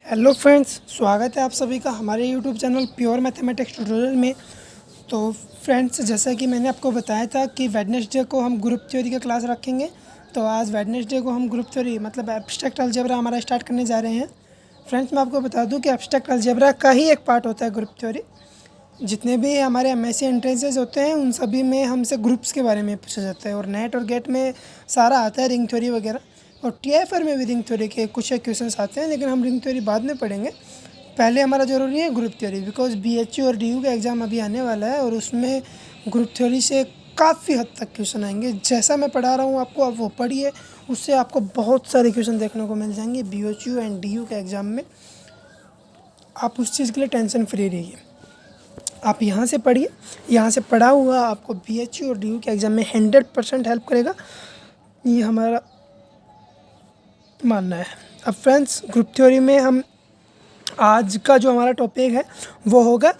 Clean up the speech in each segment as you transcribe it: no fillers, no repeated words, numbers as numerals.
Hello friends, स्वागत है आप सभी का हमारे YouTube channel pure mathematics tutorial में। तो फ्रेंड्स, जैसा कि मैंने आपको बताया था कि वेडनेसडे को हम ग्रुप थ्योरी का क्लास रखेंगे। तो आज वेडनेसडे को हम ग्रुप थ्योरी मतलब एब्स्ट्रैक्ट अलजेब्रा हमारा स्टार्ट करने जा रहे हैं। फ्रेंड्स, मैं आपको बता दूं कि एब्स्ट्रैक्ट अलजेब्रा का ही एक पार्ट होता है ग्रुप थ्योरी। जितने भी हमारे एमएससी एंट्रेंसेज होते हैं उन सभी में हमसे ग्रुप्स के बारे में पूछा जाता है, और नेट और गेट में सारा आता है, रिंग थ्योरी वगैरह। और टीआईएफआर में भी रिंग थ्योरी के कुछ क्वेश्चंस आते हैं, लेकिन हम रिंग थ्योरी बाद में पढ़ेंगे। पहले हमारा ज़रूरी है ग्रुप थ्योरी, बिकॉज बीएचयू और डीयू का एग्ज़ाम अभी आने वाला है और उसमें ग्रुप थ्योरी से काफ़ी हद तक क्वेश्चन आएंगे। जैसा मैं पढ़ा रहा हूँ आपको, आप वो पढ़िए, उससे आपको बहुत सारे क्वेश्चन देखने को मिल जाएंगे बीएचयू एंड डीयू के एग्ज़ाम में। आप उस चीज़ के लिए टेंशन फ्री रहिए। आप यहाँ से पढ़िए, यहाँ से पढ़ा हुआ आपको बीएचयू और डीयू के एग्ज़ाम में 100% हेल्प करेगा, ये हमारा मानना है। अब फ्रेंड्स, ग्रुप थ्योरी में हम आज का जो हमारा टॉपिक है वो होगा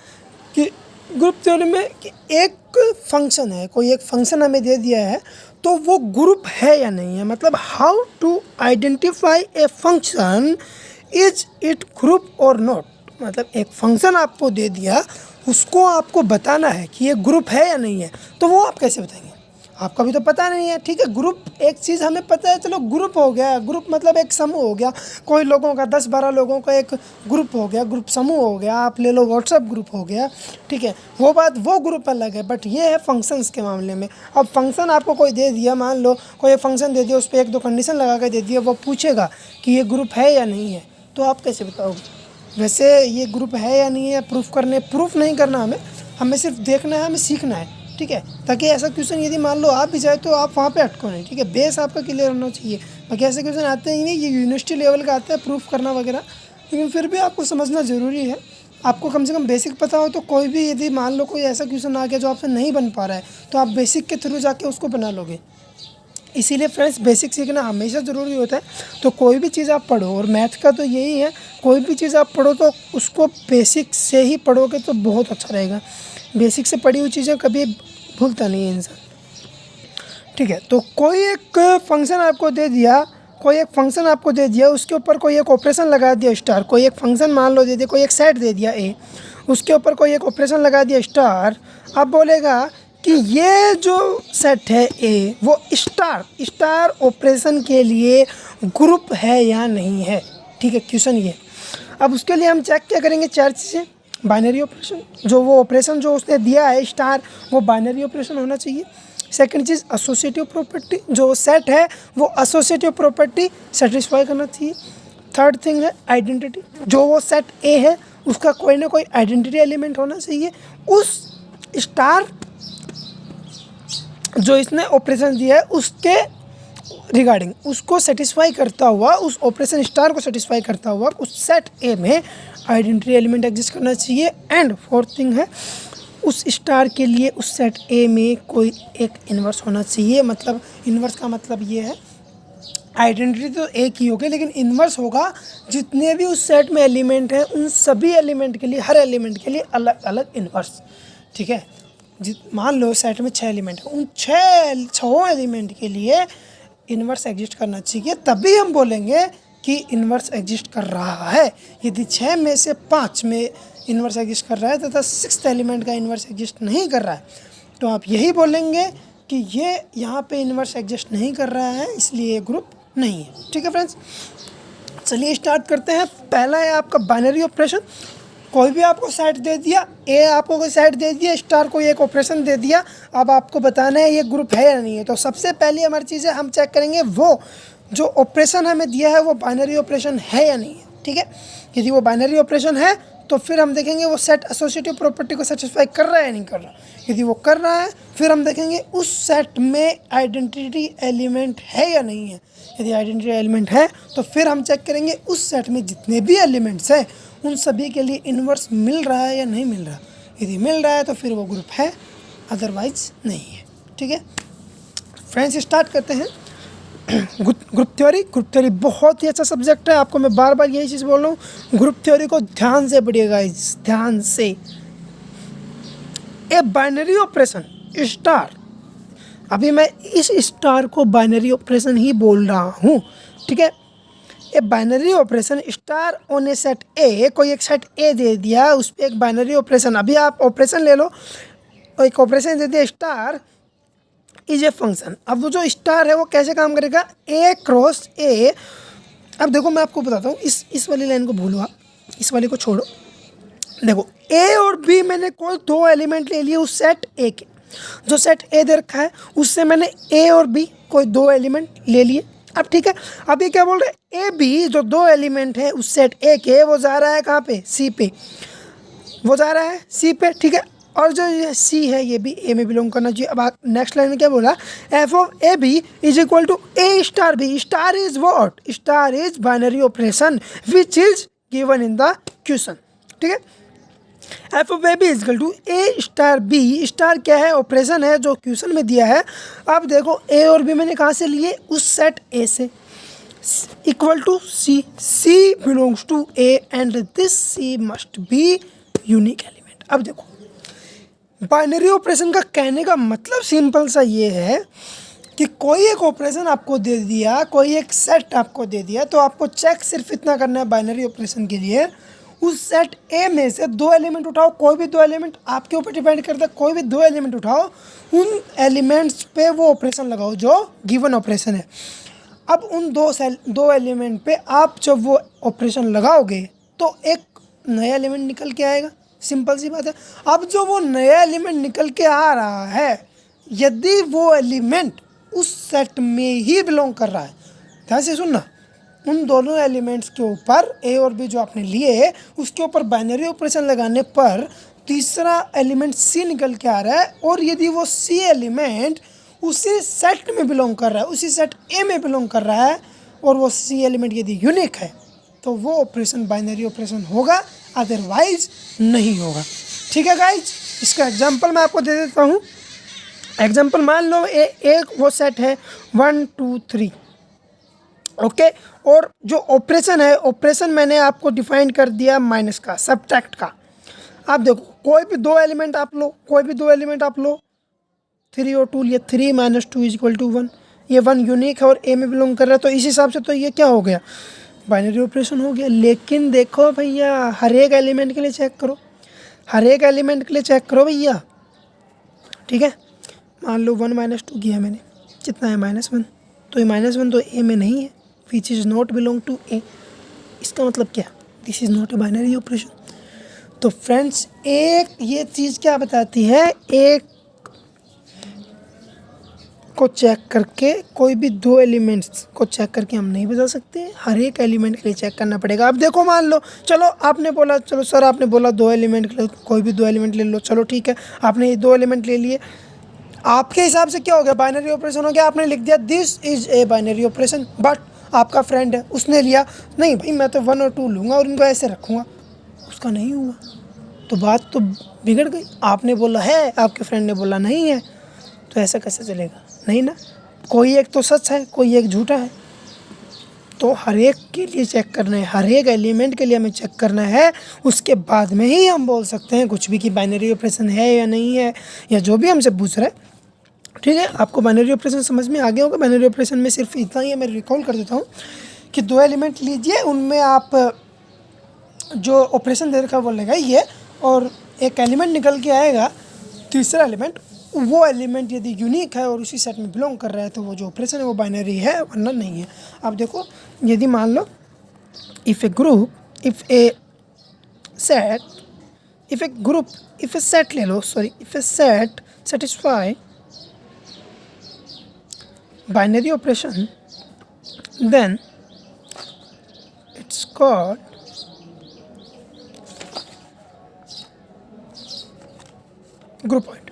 कि ग्रुप थ्योरी में कि एक फंक्शन है, कोई एक फंक्शन हमें दे दिया है तो वो ग्रुप है या नहीं है। मतलब how to identify a function, is it group और नॉट। मतलब एक फंक्शन आपको दे दिया, उसको आपको बताना है कि ये ग्रुप है या नहीं है। तो वो आप कैसे बताएंगे? आपका भी तो पता नहीं है, ठीक है। ग्रुप एक चीज़ हमें पता है, चलो ग्रुप हो गया। ग्रुप मतलब एक समूह हो गया, कोई लोगों का 10-12 लोगों का एक ग्रुप हो गया, ग्रुप समूह हो गया। आप ले लो व्हाट्सएप ग्रुप हो गया, ठीक है। वो बात, वो ग्रुप अलग है। बट ये है फंक्शंस के मामले में। अब फंक्शन आपको कोई दे दिया, मान लो कोई फंक्शन दे दिया, उस पर 1-2 कंडीशन लगा कर दे दिया, वो पूछेगा कि ये ग्रुप है या नहीं है, तो आप कैसे बताओगे? वैसे ये ग्रुप है या नहीं है प्रूफ नहीं करना हमें सिर्फ देखना है, हमें सीखना है, ठीक है। ताकि ऐसा क्वेश्चन यदि मान लो आप भी जाए तो आप वहाँ पे अटको नहीं, ठीक है। बेस आपका क्लियर होना चाहिए। बाकी ऐसे क्वेश्चन आते ही नहीं, ये यूनिवर्सिटी लेवल का आता है प्रूफ करना वगैरह, लेकिन फिर भी आपको समझना ज़रूरी है। आपको कम से कम बेसिक पता हो तो कोई भी, यदि मान लो कोई ऐसा क्वेश्चन आ गया जो आपसे नहीं बन पा रहा है, तो आप बेसिक के थ्रू जाके उसको बना लोगे। इसीलिए फ्रेंड्स, बेसिक सीखना हमेशा ज़रूरी होता है। तो कोई भी चीज़ आप पढ़ो, और मैथ का तो यही है, कोई भी चीज़ आप पढ़ो तो उसको बेसिक से ही पढ़ोगे तो बहुत अच्छा रहेगा। बेसिक से पढ़ी हुई चीज़ें कभी भूलता नहीं है इंसान, ठीक है। तो कोई एक फंक्शन आपको दे दिया, उसके ऊपर कोई एक ऑपरेशन लगा दिया स्टार। कोई एक फंक्शन मान लो दे दिया, कोई एक सेट दे दिया ए, उसके ऊपर कोई एक ऑपरेशन लगा दिया स्टार। अब बोलेगा कि ये जो सेट है ए, वो स्टार ऑपरेशन के लिए ग्रुप है या नहीं है, ठीक है। क्वेश्चन ये। अब उसके लिए हम चेक क्या करेंगे? 4 चीज़ें। बाइनरी ऑपरेशन, जो वो ऑपरेशन जो उसने दिया है स्टार, वो बाइनरी ऑपरेशन होना चाहिए। सेकंड चीज़ एसोसिएटिव प्रॉपर्टी, जो सेट है वो एसोसिएटिव प्रॉपर्टी सेटिस्फाई करना चाहिए। थर्ड थिंग है आइडेंटिटी, जो वो सेट ए है उसका कोई ना कोई आइडेंटिटी एलिमेंट होना चाहिए। उस स्टार जो इसने ऑपरेशन दिया है उसके रिगार्डिंग, उसको सेटिस्फाई करता हुआ, उस ऑपरेशन स्टार को सेटिस्फाई करता हुआ उस सेट ए में आइडेंटिटी एलिमेंट एग्जिस्ट करना चाहिए। एंड फोर्थ थिंग है, उस स्टार के लिए उस सेट ए में कोई एक इन्वर्स होना चाहिए। मतलब इन्वर्स का मतलब ये है, आइडेंटिटी तो एक ही होगी, लेकिन इन्वर्स होगा जितने भी उस सेट में एलिमेंट हैं उन सभी एलिमेंट के लिए, हर एलिमेंट के लिए अलग अलग इन्वर्स, ठीक है। मान लो सेट में 6 एलिमेंट है, उन 6 एलिमेंट के लिए इन्वर्स एग्जिस्ट करना चाहिए, तभी हम बोलेंगे कि इन्वर्स एग्जिस्ट कर रहा है। यदि 6 में से 5 में इन्वर्स एग्जिस्ट कर रहा है तथा 6th एलिमेंट का इन्वर्स एग्जिस्ट नहीं कर रहा है, तो आप यही बोलेंगे कि ये यहाँ पे इन्वर्स एग्जिस्ट नहीं कर रहा है, इसलिए ये ग्रुप नहीं है, ठीक है फ्रेंड्स। चलिए स्टार्ट करते हैं। पहला है आपका बाइनरी ऑपरेशन। कोई भी आपको सेट दे दिया, ए आपको कोई सेट दे दिया, स्टार को एक ऑपरेशन दे दिया, अब आपको बताना है ये ग्रुप है या नहीं है। तो सबसे पहली हमारी चीज़ है, हम चेक करेंगे वो जो ऑपरेशन हमें दिया है वो बाइनरी ऑपरेशन है या नहीं है, ठीक है। यदि वो बाइनरी ऑपरेशन है तो फिर हम देखेंगे वो सेट एसोसिएटिव प्रॉपर्टी को सेटिस्फाई कर रहा है या नहीं कर रहा। यदि वो कर रहा है फिर हम देखेंगे उस सेट में आइडेंटिटी एलिमेंट है या नहीं है। यदि आइडेंटिटी एलिमेंट है तो फिर हम चेक करेंगे उस सेट में जितने भी एलिमेंट्स हैं उन सभी के लिए इन्वर्स मिल रहा है या नहीं मिल रहा। यदि मिल रहा है तो फिर वो ग्रुप है, अदरवाइज नहीं है, ठीक है। फ्रेंड्स, स्टार्ट करते हैं। ग्रुप थ्योरी बहुत ही अच्छा सब्जेक्ट है। आपको मैं बार बार यही चीज़ बोल रहा हूँ, ग्रुप थ्योरी को ध्यान से पढ़िएगा, ध्यान से। ए बाइनरी ऑपरेशन स्टार, अभी मैं इस स्टार को बाइनरी ऑपरेशन ही बोल रहा हूँ, ठीक है। ए binary operation star on A set ए, कोई एक सेट ए दे दिया, उस पर एक बाइनरी ऑपरेशन, अभी आप ऑपरेशन ले लो, एक ऑपरेशन दे दिया स्टार इज ए फंक्शन। अब वो जो स्टार है वो कैसे काम करेगा, ए क्रॉस ए। अब देखो मैं आपको बताता हूँ, इस वाली लाइन को भूलो आप, इस वाली को छोड़ो। देखो ए और बी मैंने कोई दो एलिमेंट ले लिए उस सेट ए के, जो सेट ए दे रखा है उससे मैंने ए और बी कोई दो एलिमेंट ले लिए। अब ठीक है, अब ये क्या बोल रहे हैं, ए बी जो दो एलिमेंट है उस सेट ए के, वो जा रहा है कहाँ पे, सी पे, वो जा रहा है सी पे, ठीक है। और जो ये सी है ये भी ए में बिलोंग करना चाहिए। अब नेक्स्ट लाइन में क्या बोला, f of a b is equal to A star B. Star is what, star is binary operation which is given in the question, ठीक है। F of a b is equal to A star B, star क्या है, operation है जो question में दिया है। अब देखो ए और बी मैंने कहाँ से लिए, उस सेट ए से, equal to C, C belongs to A and this C must be unique element. अब देखो बाइनरी ऑपरेशन का कहने का मतलब सिंपल सा ये है कि कोई एक ऑपरेशन आपको दे दिया, कोई एक सेट आपको दे दिया, तो आपको चेक सिर्फ इतना करना है बाइनरी ऑपरेशन के लिए, उस सेट ए में से दो एलिमेंट उठाओ, कोई भी दो एलिमेंट, आपके ऊपर डिपेंड करता है, कोई भी दो एलिमेंट उठाओ, उन एलिमेंट्स पे वो ऑपरेशन लगाओ जो गिवन ऑपरेशन है। अब उन दो एलिमेंट पे आप जब वो ऑपरेशन लगाओगे तो एक नया एलिमेंट निकल के आएगा, सिंपल सी बात है। अब जो वो नया एलिमेंट निकल के आ रहा है, यदि वो एलिमेंट उस सेट में ही बिलोंग कर रहा है, ध्यान से सुनना, उन दोनों एलिमेंट्स के ऊपर ए और बी जो आपने लिए उसके ऊपर बाइनरी ऑपरेशन लगाने पर तीसरा एलिमेंट सी निकल के आ रहा है, और यदि वो सी एलिमेंट उसी सेट में बिलोंग कर रहा है, उसी सेट ए में बिलोंग कर रहा है, और वो सी एलिमेंट यदि यूनिक है तो वो ऑपरेशन बाइनरी ऑपरेशन होगा, अदरवाइज नहीं होगा, ठीक है गाइज। इसका एग्जांपल मैं आपको दे देता हूँ। एग्जांपल मान लो एक वो सेट है 1 2 3, ओके, और जो ऑपरेशन है, ऑपरेशन मैंने आपको डिफाइन कर दिया माइनस का, सबट्रैक्ट का। आप देखो कोई भी दो एलिमेंट आप लो, कोई भी दो एलिमेंट आप लो, 3 और 2 लिए, 3 - 2 = 1, ये 1 यूनिक है और ए में बिलोंग कर रहा है, तो इस हिसाब से तो ये क्या हो गया, बाइनरी ऑपरेशन हो गया। लेकिन देखो भैया हर एक एलिमेंट के लिए चेक करो, हर एक एलिमेंट के लिए चेक करो भैया, ठीक है। मान लो 1 - 2 किया मैंने, कितना है -1, तो ये -1 तो ए में नहीं है, which is not belong to A. इसका मतलब क्या, this is not a binary operation. तो फ्रेंड्स एक ये चीज़ क्या बताती है, एक को चेक करके, कोई भी दो एलिमेंट्स को चेक करके हम नहीं बता सकते, हर एक एलिमेंट के लिए चेक करना पड़ेगा। अब देखो मान लो, चलो आपने बोला, चलो सर आपने बोला दो एलिमेंट के लिए कोई भी दो एलिमेंट ले लो, चलो ठीक है, आपने ये दो एलिमेंट ले लिए, आपके हिसाब से क्या हो गया, बाइनरी ऑपरेशन हो गया, आपने लिख दिया this is a binary operation. But आपका फ्रेंड है, उसने लिया नहीं भाई मैं तो 1 और 2 लूँगा और इनको ऐसे रखूँगा, उसका नहीं हुआ, तो बात तो बिगड़ गई। आपने बोला है, आपके फ्रेंड ने बोला नहीं है, तो ऐसा कैसे चलेगा, नहीं ना। कोई एक तो सच है, कोई एक झूठा है, तो हर एक के लिए चेक करना है, हर एक एलिमेंट के लिए हमें चेक करना है, उसके बाद में ही हम बोल सकते हैं कुछ भी कि बाइनरी ऑपरेशन है या नहीं है, या जो भी हमसे पूछ रहा है, ठीक है। आपको बाइनरी ऑपरेशन समझ में आ गया होगा। बाइनरी ऑपरेशन में सिर्फ इतना ही है, मैं रिकॉल कर देता हूँ कि दो एलिमेंट लीजिए, उनमें आप जो ऑपरेशन दे रखा है वो लगाइए, और एक एलिमेंट निकल के आएगा, तीसरा एलिमेंट, वो एलिमेंट यदि यूनिक है और उसी सेट में बिलोंग कर रहा है तो वो जो ऑपरेशन है वो बाइनरी है, वरना नहीं है। अब देखो यदि मान लो इफ़ ए सेट ले लो, sorry, if a set satisfy binary operation, then it's called group point.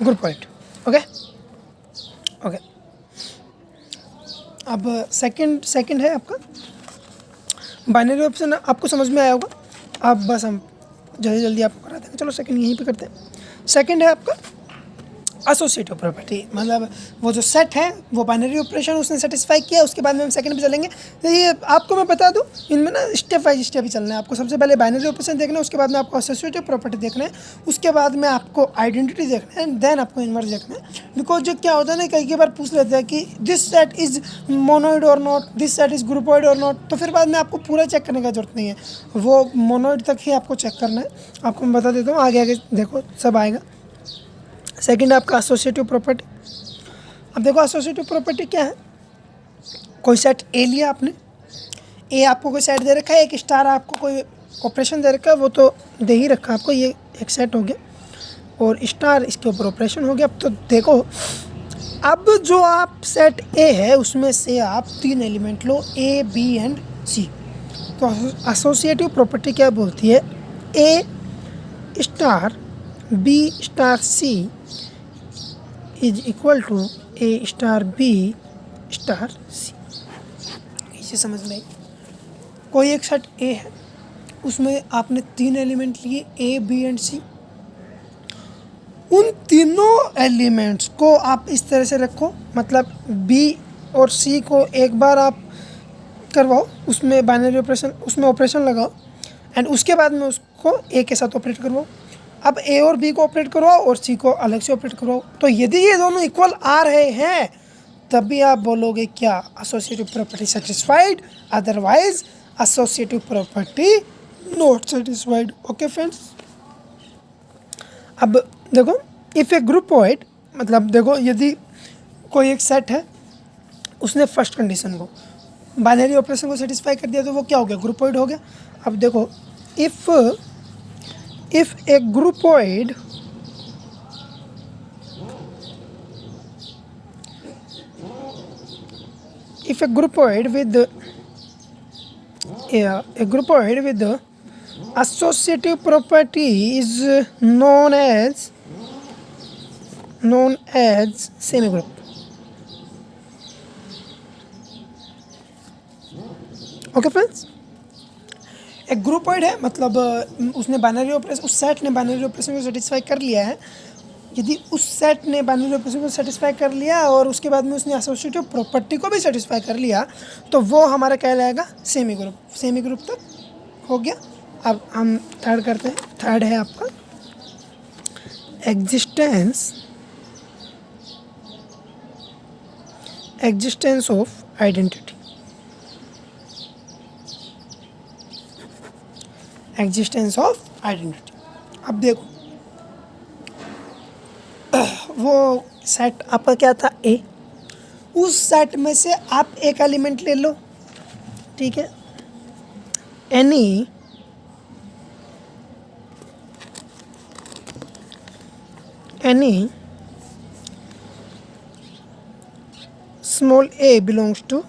Group point, okay okay. अब सेकंड है आपका बाइनरी ऑप्शन, आपको समझ में आया होगा। अब बस हम जल्दी आपको करा देंगे, चलो सेकंड यहीं पे करते हैं। सेकंड है आपका एसोसिएटिव प्रॉपर्टी, मतलब वो जो सेट है वो बाइनरी ऑपरेशन उसने सेटिस्फाई किया, उसके बाद में हम सेकंड पे चलेंगे। तो ये आपको मैं बता दूं, इनमें ना स्टेप बाय स्टेप ही चलना है। आपको सबसे पहले बाइनरी ऑपरेशन देखना है, उसके बाद में आपको एसोसिएटिव प्रॉपर्टी देखना है, उसके बाद में आपको आइडेंटिटी देखना है, एंड देन आपको इन्वर्स देखना है। बिकॉज जो क्या होता है ना, कई बार पूछ लेते हैं कि दिस सेट इज मोनोइड और नॉट, दिस सेट इज ग्रुपॉइड और नॉट, तो फिर बाद में आपको पूरा चेक करने का जरूरत नहीं है, वो मोनोइड तक ही आपको चेक करना है। आपको मैं बता देता हूँ, आगे आगे देखो सब आएगा। सेकंड आपका एसोसिएटिव प्रॉपर्टी। अब देखो एसोसिएटिव प्रॉपर्टी क्या है, कोई सेट ए लिया आपने, ए आपको कोई सेट दे रखा है, एक स्टार आपको कोई ऑपरेशन दे रखा है, वो तो दे ही रखा है आपको, ये एक सेट हो गया और स्टार इसके ऊपर ऑपरेशन हो गया। अब तो देखो, अब जो आप सेट ए है उसमें से आप 3 एलिमेंट लो, ए बी एंड सी। तो एसोसिएटिव प्रॉपर्टी क्या बोलती है, A star B star C is equal to A star B star C. इसे समझ में आई? कोई एक सेट ए है, उसमें आपने 3 एलिमेंट लिए, ए बी एंड सी। उन तीनों एलिमेंट्स को आप इस तरह से रखो, मतलब बी और सी को एक बार आप करवाओ, उसमें बाइनरी ऑपरेशन, उसमें ऑपरेशन लगाओ, एंड उसके बाद में उसको ए के साथ ऑपरेट करवाओ। अब ए और बी को ऑपरेट करवाओ और सी को अलग से ऑपरेट करवाओ। तो यदि ये दोनों इक्वल आ रहे हैं तभी आप बोलोगे क्या, associative property satisfied, otherwise associative property not satisfied. Okay friends, अब देखो, इफ़ ए ग्रुपॉइड, मतलब देखो यदि कोई एक सेट है, उसने फर्स्ट कंडीशन को बाइनरी ऑपरेशन को सेटिस्फाई कर दिया तो वो क्या हो गया, ग्रुपॉइड हो गया। अब देखो, if a groupoid with the associative property is known as semigroup. Okay friends, एक ग्रुपॉइड है, मतलब उसने बाइनरी ऑपरेशन, उस सेट ने बाइनरी ऑपरेशन को सेटिस्फाई कर लिया है। यदि उस सेट ने बाइनरी ऑपरेशन को सेटिस्फाई कर लिया और उसके बाद में उसने एसोसिएटिव प्रॉपर्टी को भी सेटिस्फाई कर लिया, तो वो हमारा कहलाएगा सेमी ग्रुप। सेमी ग्रुप तक हो गया। अब हम थर्ड करते हैं। थर्ड है आपका existence of identity. Existence of identity. अब देखो, वो सेट आपका क्या था, ए। उस सेट में से आप एक एलिमेंट ले लो, ठीक है, any small a belongs to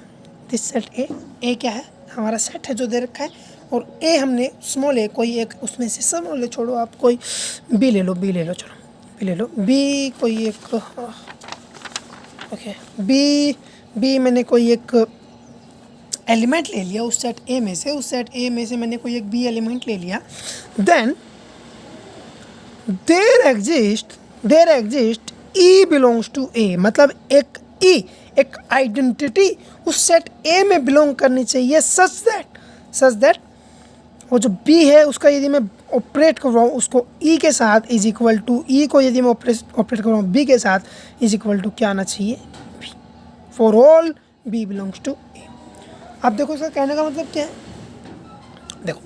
this set A. A क्या है, हमारा सेट है जो दे रखा है, और ए हमने स्मॉल ए, कोई एक उसमें से स्मॉल ए छोड़ो, आप कोई बी ले लो, चलो बी ले लो, बी कोई एक, ओके, बी मैंने कोई एक एलिमेंट ले लिया उस सेट ए में से, मैंने कोई एक बी एलिमेंट ले लिया। Then there exist e belongs to A, मतलब एक ई, एक आइडेंटिटी उस सेट ए में बिलोंग करनी चाहिए, सच दैट वो जो बी है उसका यदि मैं ऑपरेट कर रहा हूँ उसको ई के साथ इज इक्वल टू, ई को यदि मैं ऑपरेट कर रहा हूँ बी के साथ इज इक्वल टू क्या आना चाहिए, B, for all B belongs to A. अब देखो इसका कहने का मतलब क्या है, देखो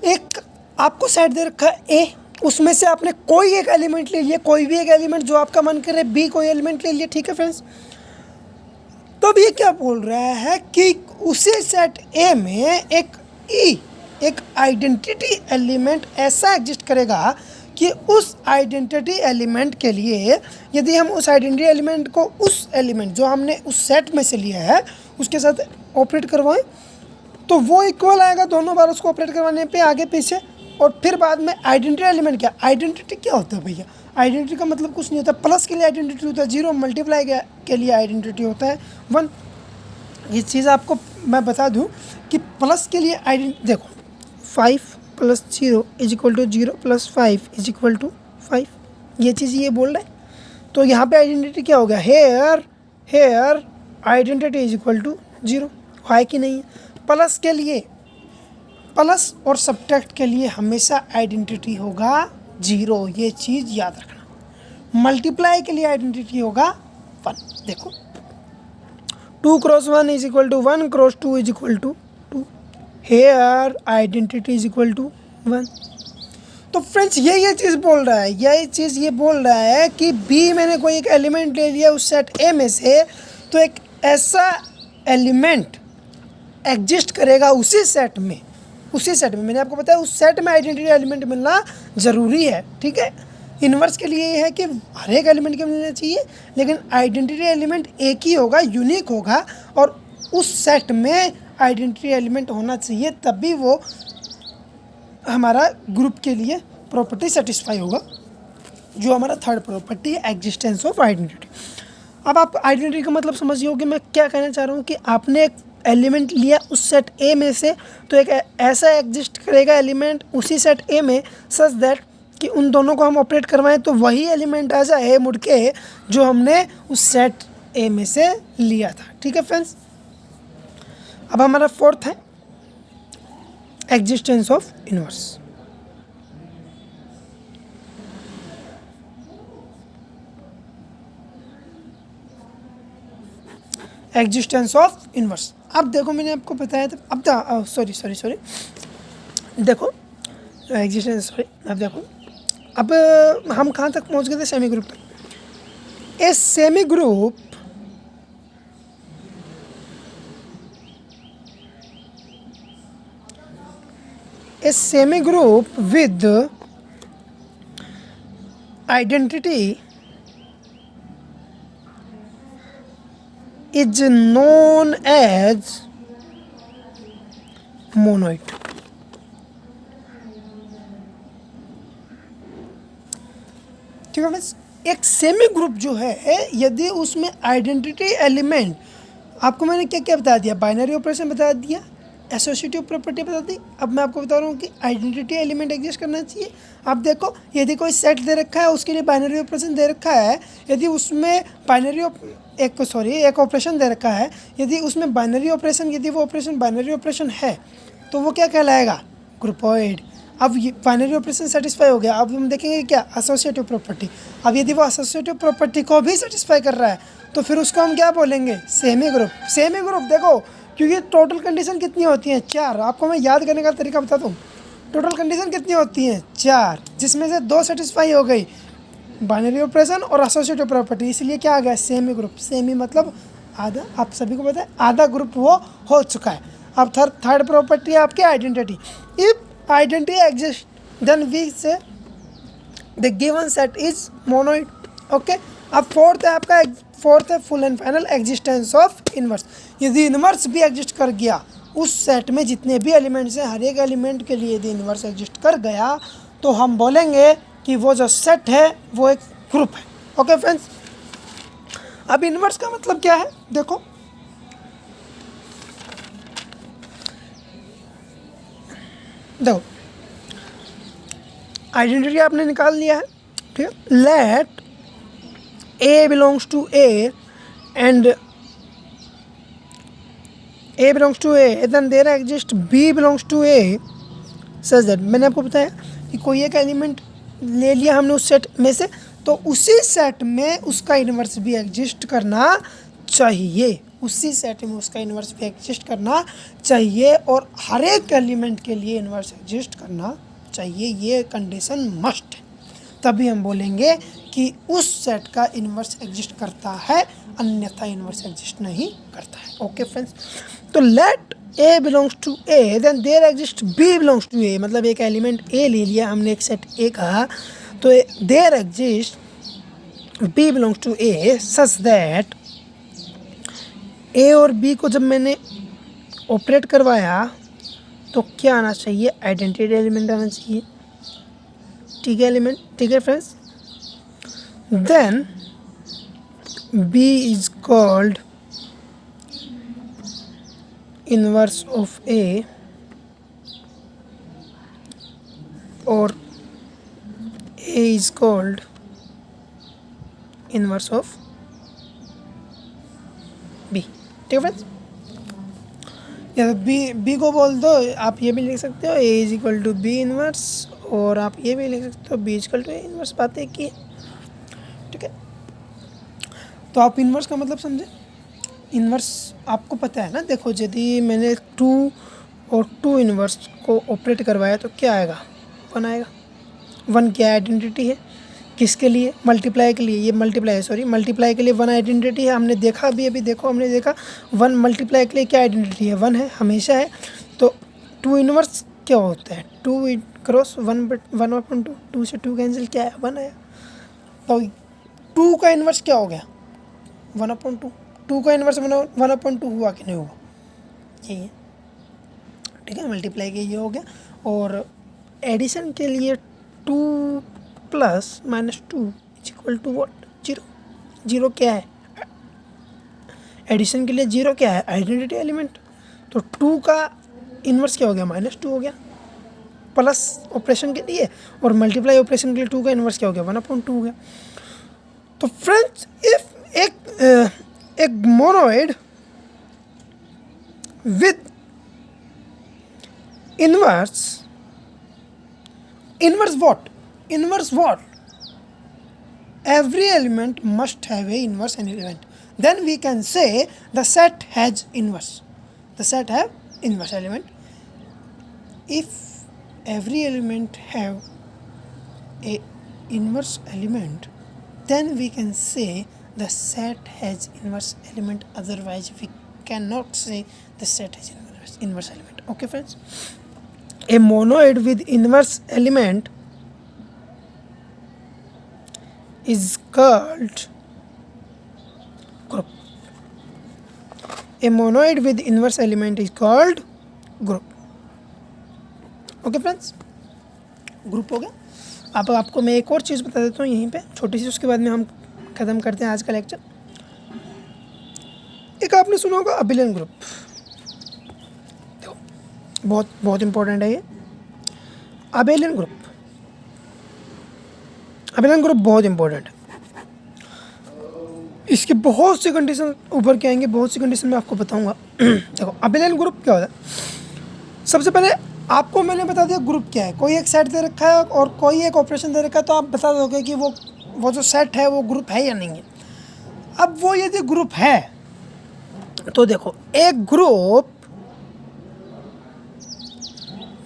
एक आपको सेट दे रखा है ए, उसमें से आपने कोई एक एलिमेंट ले लिया, कोई भी एक एलिमेंट जो आपका मन करे, बी कोई एलिमेंट ले लिया, ठीक है फ्रेंड्स। तो अब ये क्या बोल रहा है कि उसी सेट ए में एक ई, एक आइडेंटिटी एलिमेंट ऐसा एग्जिस्ट करेगा कि उस आइडेंटिटी एलिमेंट के लिए यदि हम उस आइडेंटिटी एलिमेंट को उस एलिमेंट जो हमने उस सेट में से लिया है उसके साथ ऑपरेट करवाएं तो वो इक्वल आएगा दोनों बार उसको ऑपरेट करवाने पे, आगे पीछे। और फिर बाद में आइडेंटिटी एलिमेंट क्या, आइडेंटिटी क्या होता है भैया, आइडेंटिटी का मतलब कुछ नहीं होता, प्लस के लिए आइडेंटिटी होता है, 0 मल्टीप्लाई के लिए आइडेंटिटी होता है 1। ये चीज़ आपको मैं बता दूं कि प्लस के लिए आइडेंटिटी, देखो 5 + 0 = 0 + 5 = 5, ये चीज़ ये बोल रहा है। तो यहाँ पे आइडेंटिटी क्या हो गया, here identity is equal to 0 है कि नहीं है। प्लस के लिए, प्लस और सब्ट्रैक्ट के लिए हमेशा आइडेंटिटी होगा 0, ये चीज़ याद रखना। मल्टीप्लाई के लिए आइडेंटिटी होगा 1। देखो 2 cross 1 is equal to 1 cross 2 is equal to 2, here identity is equal to 1। तो फ्रेंड्स ये चीज़ बोल रहा है, यही चीज़ ये बोल रहा है कि बी मैंने कोई एक एलिमेंट ले लिया उस सेट ए में से, तो एक ऐसा एलिमेंट एग्जिस्ट करेगा उसी सेट में मैंने आपको बताया उस सेट में आइडेंटिटी एलिमेंट मिलना ज़रूरी है, ठीक है। इन्वर्स के लिए ये है कि हर एक एलिमेंट के मिलना चाहिए, लेकिन आइडेंटिटी एलिमेंट एक ही होगा, यूनिक होगा, और उस सेट में आइडेंटिटी एलिमेंट होना चाहिए, तभी वो हमारा ग्रुप के लिए प्रॉपर्टी सेटिस्फाई होगा, जो हमारा थर्ड प्रॉपर्टी है, एग्जिस्टेंस ऑफ आइडेंटिटी। अब आप आइडेंटिटी का मतलब समझिए हो कि मैं क्या कहना चाह रहा हूँ कि आपने एक एलिमेंट लिया उस सेट ए में से, तो एक ऐसा एग्जिस्ट करेगा एलिमेंट उसी सेट ए में सच दैट कि उन दोनों को हम ऑपरेट करवाएं तो वही एलिमेंट आ जाए मुड़ के जो हमने उस सेट ए में से लिया था, ठीक है फ्रेंड्स। अब हमारा फोर्थ है existence of inverse. Existence of inverse, अब देखो मैंने आपको बताया था, अब सॉरी देखो एग्जिस्टेंस, सॉरी अब देखो, अब हम कहाँ तक पहुँच गए थे, सेमी ग्रुप तक। A semi group with identity is known as monoid। ठीक है फ्रेंड्स, एक सेमी ग्रुप जो है यदि उसमें आइडेंटिटी एलिमेंट, आपको मैंने क्या क्या बता दिया, बाइनरी ऑपरेशन बता दिया, एसोसिएटिव प्रॉपर्टी बता दी। अब मैं आपको बता रहा हूँ कि आइडेंटिटी एलिमेंट एग्जिस्ट करना चाहिए। अब देखो यदि कोई सेट दे रखा है उसके लिए बाइनरी ऑपरेशन दे रखा है, यदि उसमें एक ऑपरेशन दे रखा है, यदि उसमें बाइनरी ऑपरेशन, यदि वो ऑपरेशन बाइनरी ऑपरेशन है तो वो क्या कहलाएगा, ग्रुपॉइड। अब ये बाइनरी ऑपरेशन सेटिस्फाई हो गया, अब हम देखेंगे क्या, एसोसिएटिव प्रॉपर्टी। अब यदि वो एसोसिएटिव प्रॉपर्टी को भी सेटिस्फाई कर रहा है तो फिर उसको हम क्या बोलेंगे, सेमी ग्रुप। सेमी ग्रुप देखो, क्योंकि टोटल कंडीशन कितनी होती हैं, 4। आपको मैं याद करने का तरीका बताता हूँ। टोटल कंडीशन कितनी होती हैं, 4, जिसमें से 2 सेटिस्फाई हो गई, बाइनरी ऑपरेशन और एसोसिएटिव प्रॉपर्टी, इसलिए क्या आ गया, सेमी ग्रुप। सेमी मतलब आधा, आप सभी को पता है आधा ग्रुप वो हो चुका है। अब थर्ड प्रॉपर्टी है आपकी identity. If identity exist then we say the given set is monoid. Okay, अब फोर्थ है full and final existence of inverse. यदि इनवर्स भी एग्जिस्ट कर गया उस सेट में जितने भी एलिमेंट्स हैं, हर एक एलिमेंट के लिए यदि इनवर्स एग्जिस्ट कर गया तो हम बोलेंगे कि वो जो सेट है वो एक ग्रुप है। ओके फ्रेंड्स, अब इनवर्स का मतलब क्या है, देखो आइडेंटिटी आपने निकाल लिया है, ठीक है। Let A belongs to A and A belongs to A, then there exists B belongs to A such that, मैंने आपको बताया कि कोई एक एलिमेंट ले लिया हमने उस सेट में से, तो उसी सेट में उसका इन्वर्स भी एग्जिस्ट करना चाहिए, उसी सेट में उसका इन्वर्स भी एग्जिस्ट करना चाहिए, और हर एक एलिमेंट के लिए इन्वर्स एग्जिस्ट करना चाहिए, ये कंडीशन मस्ट है। तभी हम बोलेंगे कि उस सेट का इन्वर्स एग्जिस्ट करता है, अन्यथा इन्वर्स एग्जिस्ट नहीं करता है। ओके फ्रेंड्स, तो let A belongs to A then there exist B belongs to A, मतलब एक एलिमेंट A ले लिया हमने, एक सेट A कहा, तो there exist B belongs to A such that A और B को जब मैंने ऑपरेट करवाया तो क्या आना चाहिए, आइडेंटिटी एलिमेंट आना चाहिए, ठीक है एलिमेंट, ठीक है friends. Then B is called inverse of A or A is called inverse of B. ठीक है फ्रेंड्स, या तो बी को बोल दो, आप ये भी लिख सकते हो A is equal to B inverse, और आप ये भी लिख सकते हो B is equal to A inverse. बात एक ही है। ठीक है, तो आप इनवर्स का मतलब समझे। इनवर्स आपको पता है ना, देखो यदि मैंने 2 और 2 इनवर्स को ऑपरेट करवाया तो क्या आएगा, 1 आएगा। 1 क्या आइडेंटिटी है, किसके लिए, मल्टीप्लाई के लिए। ये मल्टीप्लाई है, सॉरी मल्टीप्लाई के लिए 1 आइडेंटिटी है। हमने देखा अभी देखो हमने देखा 1 मल्टीप्लाई के लिए क्या आइडेंटिटी है, 1 है, हमेशा है। तो 2 इनवर्स क्या होता है, 2 क्रॉस 1/2, 2 से 2 कैंसिल, क्या है 1 आया। तो 2 का इनवर्स क्या हो गया, 1/2। 2 का इनवर्स 1/2 हुआ कि नहीं हुआ, यही है। ठीक है, मल्टीप्लाई के ये हो गया। और एडिशन के लिए 2 + -2 इज इक्वल टू व्हाट, 0। 0 क्या है, एडिशन के लिए 0 क्या है, आइडेंटिटी एलिमेंट। तो 2 का इन्वर्स क्या हो गया, -2 हो गया, प्लस ऑपरेशन के लिए, और मल्टीप्लाई ऑपरेशन के लिए 2 का इन्वर्स क्या हो गया, 1/2 हो गया। तो फ्रेंड्स, इफ एक monoid with inverse what, every element must have a inverse element, then we can say the set has inverse, the set have inverse element. If every element have a inverse element, then we can say the set has inverse element, otherwise we cannot say the set has inverse element. Okay friends, a monoid with inverse element is called group. A monoid with inverse element is called group. Okay friends, group हो गया। अब आपको मैं एक और चीज़ बता देता हूँ यहीं पे छोटी सी, उसके बाद में हम ख़त्म करते हैं आज का लेक्चर। एक आपने सुना होगा अबेलियन ग्रुप, देखो बहुत बहुत इंपॉर्टेंट है ये अबेलियन ग्रुप। अबेलियन ग्रुप बहुत इंपॉर्टेंट है, इसके बहुत से कंडीशन उभर के आएंगे, बहुत सी कंडीशन मैं आपको बताऊंगा। देखो अबेलियन ग्रुप क्या होता है, सबसे पहले आपको मैंने बता दिया ग्रुप क्या है। कोई एक सेट दे रखा है और कोई एक ऑपरेशन दे रखा है, तो आप बता दोगे कि वो जो सेट है वो ग्रुप है या नहीं है। अब वो यदि ग्रुप है तो देखो, एक ग्रुप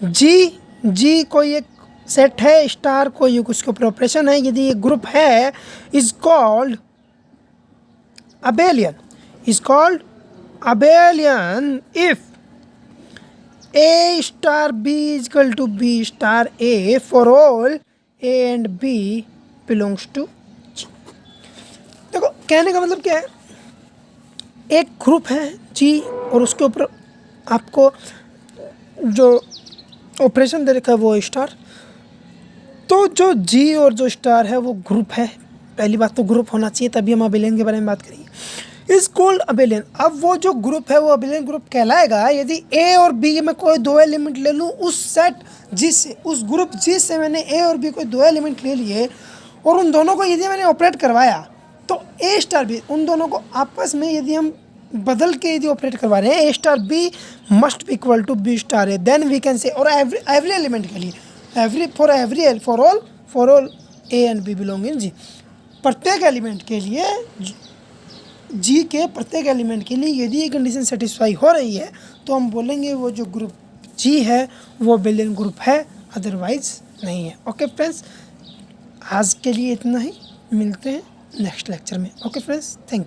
जी कोई एक सेट है, स्टार कोई उसके ऊपर ऑपरेशन है, यदि ये ग्रुप है is called abelian, is called abelian if a star b is equal to b star a for all a and b belongs to G। देखो कहने का मतलब क्या है, एक ग्रुप है G और उसके ऊपर आपको जो ऑपरेशन दे रखा है वो स्टार, तो जो G और जो स्टार है वो ग्रुप है। पहली बात तो ग्रुप होना चाहिए, तभी हम अबेलियन के बारे में बात करेंगे। Is called abelian. अब वो जो ग्रुप है वो अबेलियन ग्रुप कहलाएगा यदि ए और बी में कोई 2 एलिमेंट ले लूँ उस सेट जी से, उस ग्रुप जी से मैंने ए और बी कोई 2 एलिमेंट ले लिए और उन दोनों को यदि मैंने ऑपरेट करवाया, तो ए स्टार बी, उन दोनों को आपस में यदि हम बदल के यदि ऑपरेट करवा रहे हैं, A star B must be equal to B star A, then we can say, और एवरी एलिमेंट के लिए, for all A and B belong in G, प्रत्येक एलिमेंट के लिए, जी के प्रत्येक एलिमेंट के लिए यदि ये कंडीशन सेटिस्फाई हो रही है तो हम बोलेंगे वो जो ग्रुप जी है वो अबेलियन ग्रुप है, अदरवाइज नहीं है। ओके फ्रेंड्स, आज के लिए इतना ही, मिलते हैं नेक्स्ट लेक्चर में। Okay friends, thank you.